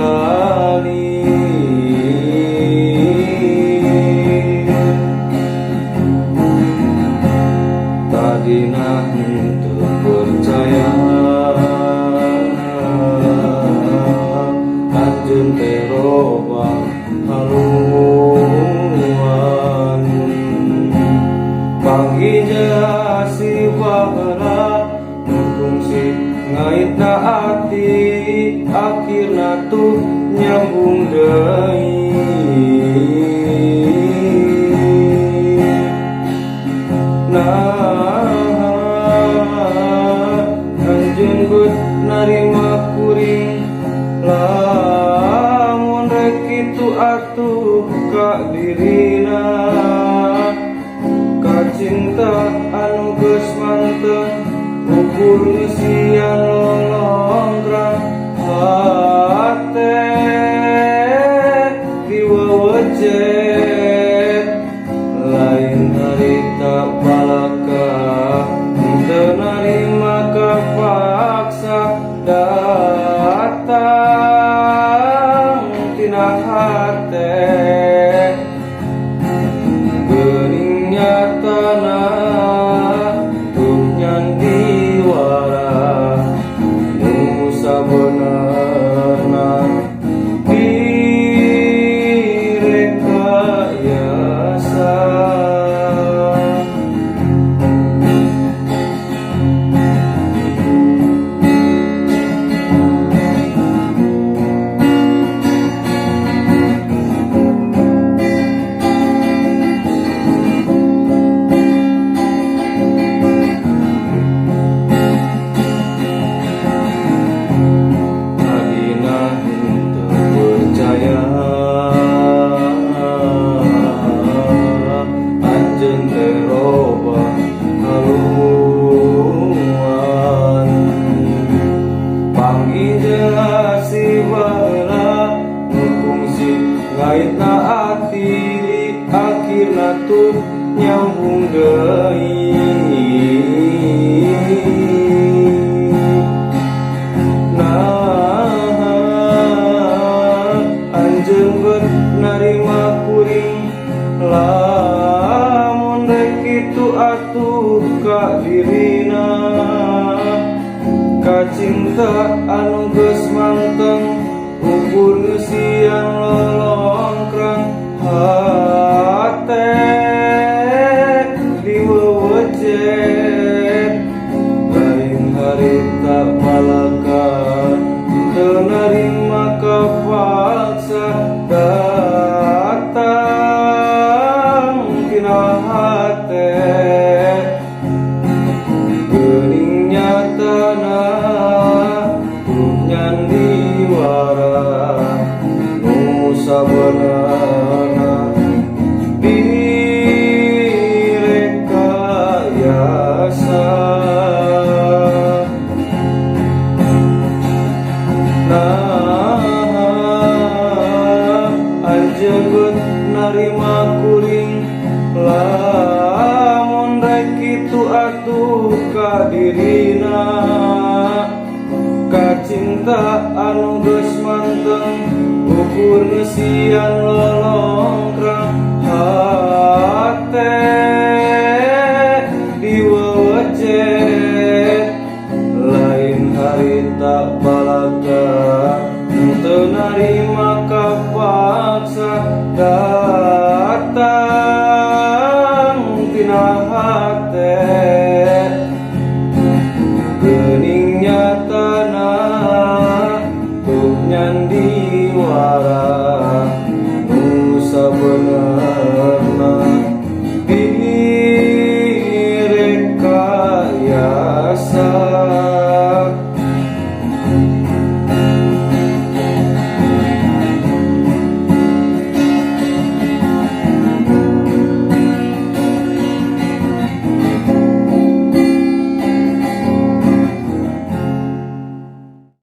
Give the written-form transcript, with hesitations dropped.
ningali tadina henteu percaya anjeun teh loba haluan panggihnya si baheula fungsi ngaitna ati akhirna tuh nyambung deui anjeun geus narima kuring lamun rek kitu atuh ka dirina ka cinta anu geus manteng ukur siang lolongkrang hate diwawecet lain harita balaka teu narima kapaksa datang tina hate geuning nyatana tuh nyan diwara nu sabenerna direkayasa ngaitna ati akhirna tuh nyambung deui anjeun geus narima kuring lamun rek kitu atuh ka dirina ka cinta anu geus manteng ukur siang lolongkrang hate diwawecet lain harita balaka teu narima kapaksa datang tina hate geuning nyatana tuh nyan diwara sabenerna direkayasa anjeun geus narima kuring lamun rek kitu atuh ka dirina ka cinta anu geus manteng ukur siang lolongkrang hate